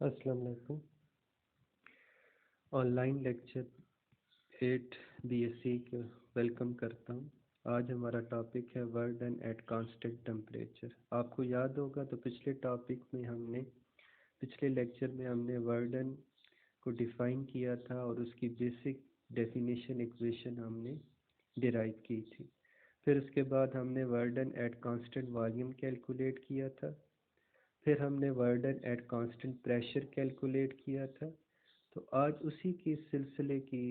अस्सलाम वालेकुम। Online lecture 8 BSc को वेलकम करता हूँ। आज हमारा टॉपिक है वर्डन एट कांस्टेंट टेम्परेचर। आपको याद होगा तो पिछले लेक्चर में हमने वर्डन को डिफ़ाइन किया था और उसकी बेसिक डेफिनेशन इक्वेशन हमने डिराइव की थी। फिर उसके बाद हमने वर्डन एट कांस्टेंट वॉल्यूम कैलकुलेट किया था। फिर हमने वर्डन एट कांस्टेंट प्रेशर कैलकुलेट किया था। तो आज उसी के सिलसिले की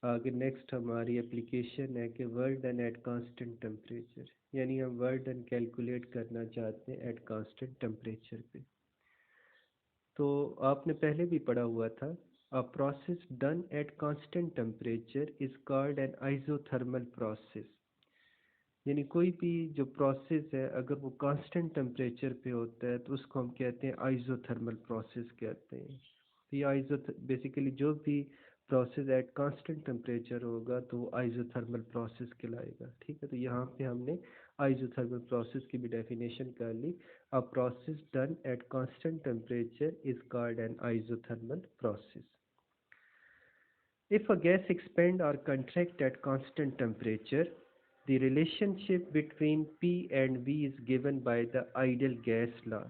आगे नेक्स्ट हमारी एप्लीकेशन है कि work done at constant temperature, यानी हम वर्क डन कैलकुलेट करना चाहते हैं एट कांस्टेंट टेम्परेचर पे। तो आपने पहले भी पढ़ा हुआ था, अ process done at constant temperature is called an isothermal process. यानी कोई भी जो प्रोसेस है अगर वो कांस्टेंट टेम्परेचर पे होता है तो उसको हम कहते हैं आइसोथर्मल प्रोसेस कहते हैं। तो ये बेसिकली जो भी प्रोसेस एट कांस्टेंट टेम्परेचर होगा तो वो आइसोथर्मल प्रोसेस कहलाएगा। ठीक है, तो यहाँ पे हमने आइसोथर्मल प्रोसेस की भी डेफिनेशन कर ली। A process done at constant temperature is called an isothermal process. If a gas expand or contract at constant temperature, the relationship between P and V is given by the ideal gas law.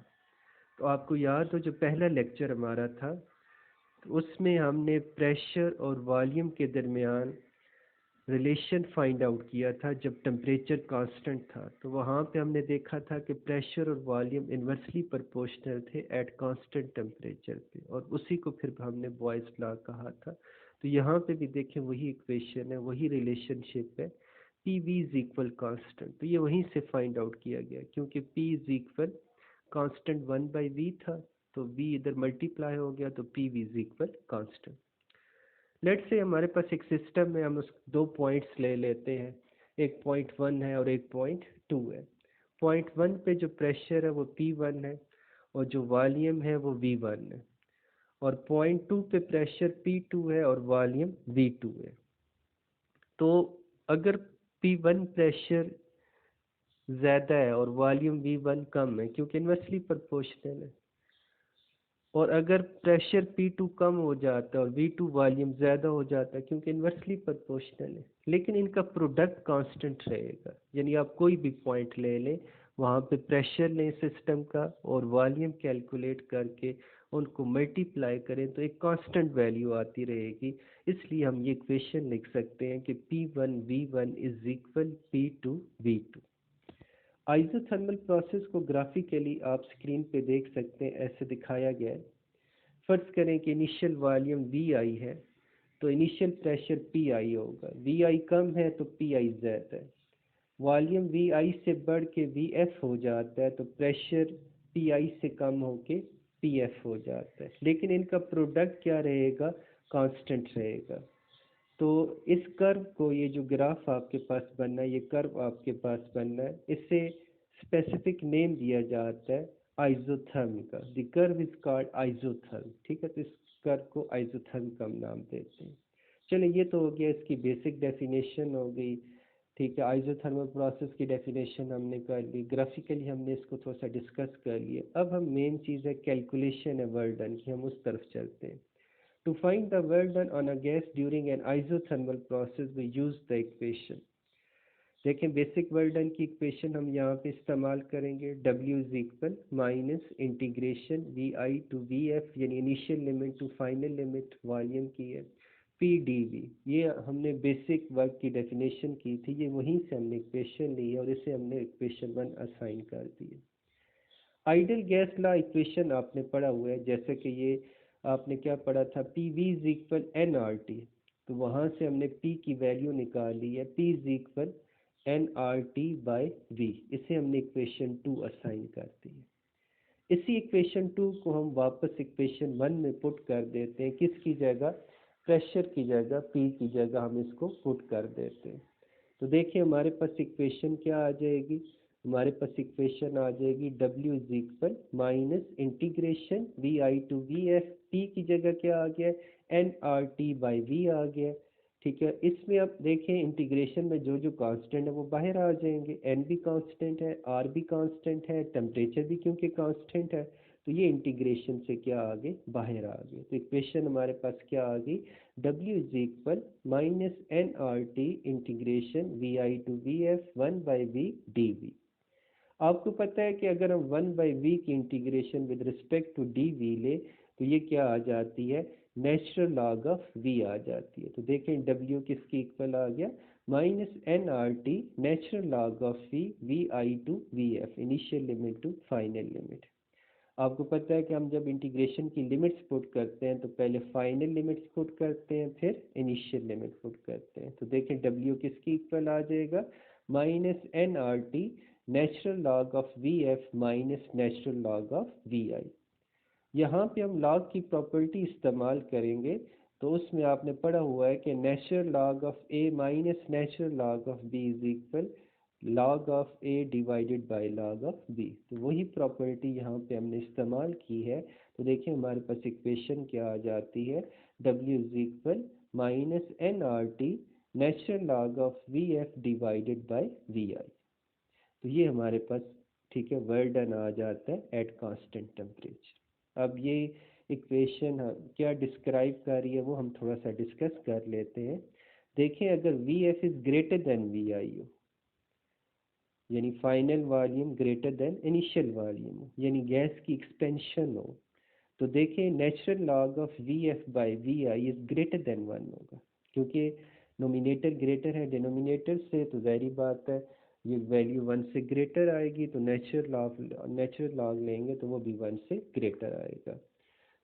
तो आपको याद हो जो पहला lecture हमारा था तो उसमें हमने प्रेशर और वॉल्यूम के दरमियान रिलेशन फाइंड आउट किया था जब टेम्परेचर कांस्टेंट था। तो वहाँ पे हमने देखा था कि प्रेशर और वॉल्यूम इन्वर्सली प्रोपोर्शनल थे एट कांस्टेंट टेम्परेचर पे, और उसी को फिर हमने बॉयज़ लॉ कहा था। तो यहाँ पे भी देखें वही इक्वेशन है, वही रिलेशनशिप है, P V is equal constant. तो ये वहीं से फाइंड आउट किया गया क्योंकि P is equal constant 1/v था, तो v इधर मल्टीप्लाई हो गया तो P V is equal constant. Let's say हमारे पास एक सिस्टम में हम उस दो पॉइंट्स ले लेते हैं, एक पॉइंट 1 है और एक पॉइंट 2 है। पॉइंट 1 पे जो प्रेशर है वो P1 है और जो वॉल्यूम है वो V1 है, और पॉइंट 2 पे प्रेशर P2 है और वॉल्यूम V2 है। तो अगर P1 प्रेशर ज़्यादा है और वॉल्यूम V1 कम है क्योंकि इन्वर्सली प्रोपोर्शनल है, और अगर प्रेशर P2 कम हो जाता है और V2 वॉल्यूम ज़्यादा हो जाता है क्योंकि इन्वर्सली प्रोपोर्शनल है, लेकिन इनका प्रोडक्ट कांस्टेंट रहेगा। यानी आप कोई भी पॉइंट ले लें, वहाँ पे प्रेशर लें सिस्टम का और वॉल्यूम कैलकुलेट करके उनको मल्टीप्लाई करें तो एक कांस्टेंट वैल्यू आती रहेगी। इसलिए हम ये इक्वेशन लिख सकते हैं कि P1V1 is equal P2V2। Isothermal process को ग्राफिकली आप स्क्रीन पे देख सकते हैं, ऐसे दिखाया गया है। फर्ज करें कि इनिशियल वॉल्यूम वी आई है तो इनिशियल प्रेशर पी आई होगा। वी आई कम है तो पी आई ज़्यादा है। वॉल्यूम वी आई से बढ़ के वी एफ हो जाता है तो प्रेशर पी आई से कम होके पी एफ हो जाता है, लेकिन इनका प्रोडक्ट क्या रहेगा, कांस्टेंट रहेगा। तो इस कर्व को, ये जो ग्राफ आपके पास बनना है, ये कर्व आपके पास बनना है, इसे स्पेसिफिक नेम दिया जाता है आइसोथर्म का। The curve is called isotherm. ठीक है, तो इस कर्व को आइसोथर्म का हम नाम देते हैं। चलिए, ये तो हो गया, इसकी बेसिक डेफिनेशन हो गई। ठीक है, आइसोथर्मल प्रोसेस की डेफिनेशन हमने कर ली, ग्राफिकली हमने इसको थोड़ा सा डिस्कस कर लिया। अब हम मेन चीज़ है कैलकुलेशन है वर्क डन की, हम उस तरफ चलते हैं। To find the work done on a gas during an isothermal process, we use the equation. देखें, बेसिक वर्क डन की इक्वेशन हम यहाँ पे इस्तेमाल करेंगे। W is equal minus integration V I to V F, यानी initial limit to final limit volume की है, पी डी वी। ये हमने बेसिक वर्क की डेफिनेशन की थी, ये वहीं से हमने इक्वेशन ली है और इसे हमने इक्वेशन 1 असाइन कर दी है। आइडियल गैस लॉ इक्वेशन आपने पढ़ा हुआ है, जैसे कि ये आपने क्या पढ़ा था, P V is equal N R T. तो वहाँ से हमने पी की वैल्यू निकाली है, P is equal N R T by V. इसे हमने इक्वेशन 2 असाइन कर दी है। इसी इक्वेशन 2 को हम वापस इक्वेशन 1 में पुट कर देते हैं। किसकी जगह, प्रेशर की जगह, पी की जगह हम इसको पुट कर देते हैं। तो देखिए हमारे पास इक्वेशन क्या आ जाएगी, हमारे पास इक्वेशन आ जाएगी W is equal minus integration V I to V F, P की जगह क्या आ गया, N R T by V आ गया। ठीक है, इसमें आप देखें इंटीग्रेशन में जो जो कांस्टेंट है वो बाहर आ जाएंगे। एन भी कांस्टेंट है, आर भी कांस्टेंट है, टेम्परेचर भी क्योंकि कांस्टेंट है, तो ये इंटीग्रेशन से क्या आ गए, बाहर आ गए। तो इक्वेशन हमारे पास क्या आ गई, W is equal minus N R T integration V I to V F 1/v dv। आपको पता है कि अगर हम 1/v की integration with respect to dv ले तो ये क्या आ जाती है, नेचुरल लॉग ऑफ v आ जाती है। तो देखें w किसकी इक्वल आ गया, minus N R T natural log of v V I to V F, initial limit to final limit. आपको पता है कि हम जब इंटीग्रेशन की लिमिट्स पुट करते हैं तो पहले फाइनल लिमिट्स पुट करते हैं फिर इनिशियल लिमिट पुट करते हैं। तो देखें w किसकी इक्वल आ जाएगा, minus N R T natural log of V F minus natural log of V I. यहाँ पे हम लॉग की प्रॉपर्टी इस्तेमाल करेंगे। तो उसमें आपने पढ़ा हुआ है कि natural log of A minus natural log of B is equal log of A divided by log of B. तो वही प्रॉपर्टी यहाँ पे हमने इस्तेमाल की है। तो देखिए हमारे पास इक्वेशन क्या आ जाती है, W is equal minus N R T natural log of V F divided by V I. तो ये हमारे पास ठीक है वर्क डन आ जाता है एट कांस्टेंट टेम्परेचर। अब ये इक्वेशन क्या डिस्क्राइब कर रही है वो हम थोड़ा सा डिस्कस कर लेते हैं। देखें अगर V F is greater than V I हो, यानी final volume greater than initial volume हो, यानी गैस की एक्सपेंशन हो, तो देखिए natural log of V F by V I is greater than 1 होगा, क्योंकि नोमिनेटर ग्रेटर है डिनोमिनेटर से, तो जाहिर बात है ये वैल्यू 1 से ग्रेटर आएगी। तो नेचुरल लॉग लेंगे तो वो भी 1 से ग्रेटर आएगा,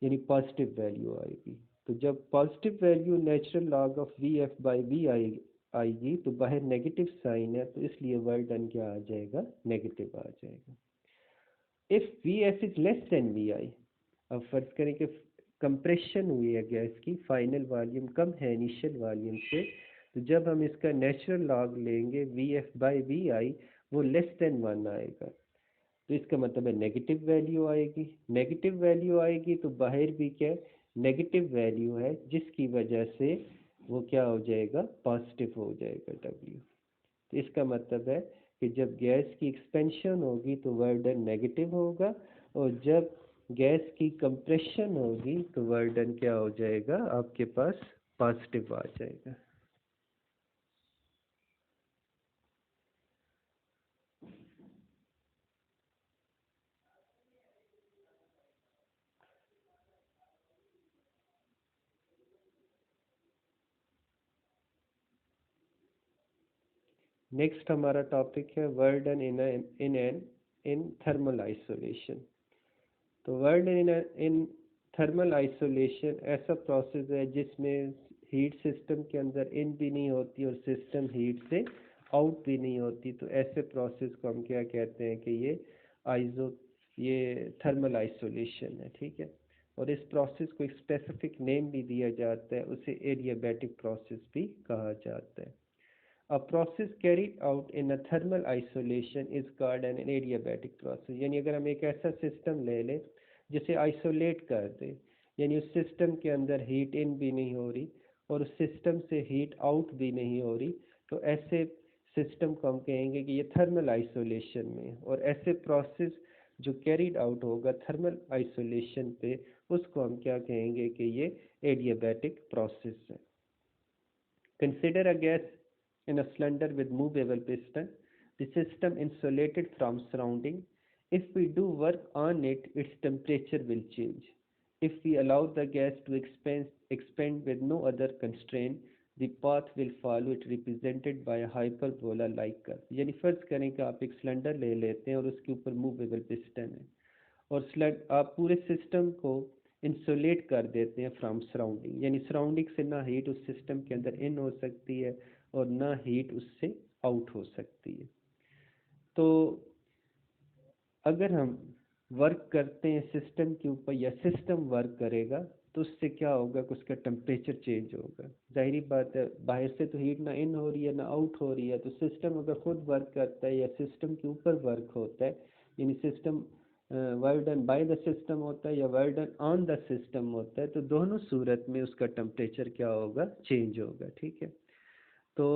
यानी पॉजिटिव वैल्यू आएगी। तो जब positive value natural log of V F by V आएगी तो बाहर नेगेटिव साइन है, तो इसलिए वर्क डन क्या आ जाएगा, नेगेटिव आ जाएगा। If V F is less than V I, अब फर्ज करें कि कंप्रेशन हुई है गैस की, फाइनल वॉल्यूम कम है इनिशियल वॉल्यूम से, तो जब हम इसका नेचुरल लॉग लेंगे वी एफ बाई वी आई वो लेस देन 1 आएगा। तो इसका मतलब है नेगेटिव वैल्यू आएगी। नेगेटिव वैल्यू आएगी तो बाहर भी क्या नेगेटिव वैल्यू है, जिसकी वजह से वो क्या हो जाएगा, पॉजिटिव हो जाएगा W। तो इसका मतलब है कि जब गैस की एक्सपेंशन होगी तो वर्क डन नेगेटिव होगा, और जब गैस की कंप्रेशन होगी तो वर्क डन क्या हो जाएगा, आपके पास पॉजिटिव आ जाएगा। नेक्स्ट हमारा टॉपिक है work done in thermal isolation. तो वर्क इन थर्मल आइसोलेशन ऐसा प्रोसेस है जिसमें हीट सिस्टम के अंदर इन भी नहीं होती और सिस्टम हीट से आउट भी नहीं होती। तो ऐसे प्रोसेस को हम क्या कहते हैं कि ये थर्मल आइसोलेशन है, ठीक है। और इस प्रोसेस को एक स्पेसिफिक नेम भी दिया जाता है, उसे एडियाबैटिक प्रोसेस भी कहा जाता है। A process carried out in a thermal isolation is called an adiabatic process। यानी अगर हम एक ऐसा सिस्टम ले लें जिसे आइसोलेट कर दें, यानी उस सिस्टम के अंदर हीट इन भी नहीं हो रही और उस सिस्टम से हीट आउट भी नहीं हो रही, तो ऐसे सिस्टम को हम कहेंगे कि ये थर्मल आइसोलेशन में। और ऐसे प्रोसेस जो कैरिड आउट होगा थर्मल आइसोलेशन पे, उसको हम क्या कहेंगे कि ये एडियाबैटिक प्रोसेस है। Consider a gas in a cylinder with movable piston, the system insulated from surrounding. If we do work on it, its temperature will change. If we allow the gas to expand with no other constraint, the path will follow it represented by a hyperbola like curve। यानी फर्ज करें कि आप एक cylinder ले लेते हैं और उसके ऊपर मूवेबल पिस्टन है, और आप पूरे सिस्टम को इंसुलेट कर देते हैं फ्रॉम सराउंडिंग, यानी सराउंडिंग से ना हीट उस सिस्टम के अंदर इन हो सकती है और ना हीट उससे आउट हो सकती है। तो अगर हम वर्क करते हैं सिस्टम के ऊपर या सिस्टम वर्क करेगा तो उससे क्या होगा कि उसका टेम्परेचर चेंज होगा। जाहिर बात है बाहर से तो हीट ना इन हो रही है ना आउट हो रही है, तो सिस्टम अगर खुद वर्क करता है या सिस्टम के ऊपर वर्क होता है, यानी system work done by the system होता है या work done on the system होता है, तो दोनों सूरत में उसका टेम्परेचर क्या होगा, चेंज होगा, ठीक है। तो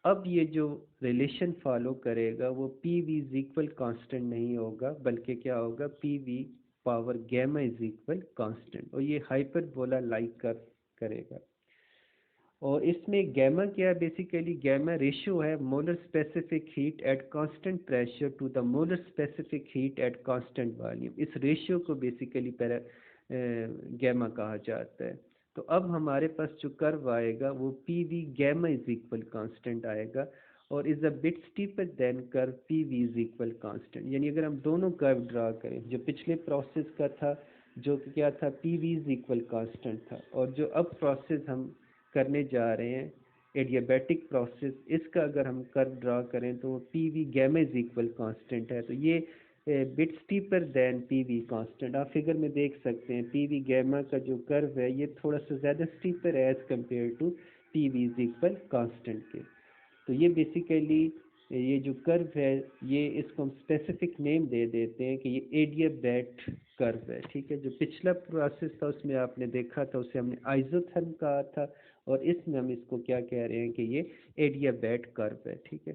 अब ये जो रिलेशन फॉलो करेगा वो P V is equal constant नहीं होगा, बल्कि क्या होगा, P V power gamma is equal constant, और ये हाइपरबोला लाइक कर्व करेगा। और इसमें गैमा क्या है, बेसिकली गैमा रेशियो है molar specific heat at constant pressure to the molar specific heat at constant volume. इस रेशियो को बेसिकली गैमा कहा जाता है। तो अब हमारे पास जो कर्व आएगा वो P V gamma is equal constant आएगा, और is a bit steeper than curve P V is equal constant. यानी अगर हम दोनों कर्व ड्रा करें, जो पिछले प्रोसेस का था जो क्या था, P V is equal constant था, और जो अब प्रोसेस हम करने जा रहे हैं एडियाबैटिक प्रोसेस, इसका अगर हम कर्व ड्रा करें तो P V gamma is equal constant है। तो ये bit steeper than P V constant, आप फिगर में देख सकते हैं पी वी गैमा का जो कर्व है ये थोड़ा सा ज़्यादा स्टीपर है as compare to P V is equal constant के। तो ये बेसिकली ये जो कर्व है ये इसको हम स्पेसिफिक नेम दे देते हैं कि ये एडियाबैट कर्व है, ठीक है। जो पिछला प्रोसेस था उसमें आपने देखा था उसे हमने आइसोथर्म कहा था, और इसमें हम इसको क्या कह रहे हैं कि ये एडियाबैट कर्व है, ठीक है।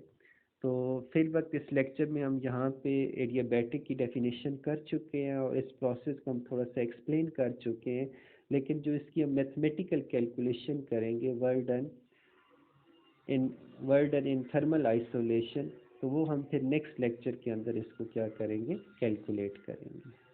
तो फिर वक्त इस लेक्चर में हम यहाँ पे एडियाबैटिक की डेफिनेशन कर चुके हैं और इस प्रोसेस को हम थोड़ा सा एक्सप्लेन कर चुके हैं, लेकिन जो इसकी हम मैथमेटिकल कैलकुलेशन करेंगे work done in thermal isolation, तो वो हम फिर नेक्स्ट लेक्चर के अंदर इसको क्या करेंगे, कैलकुलेट करेंगे।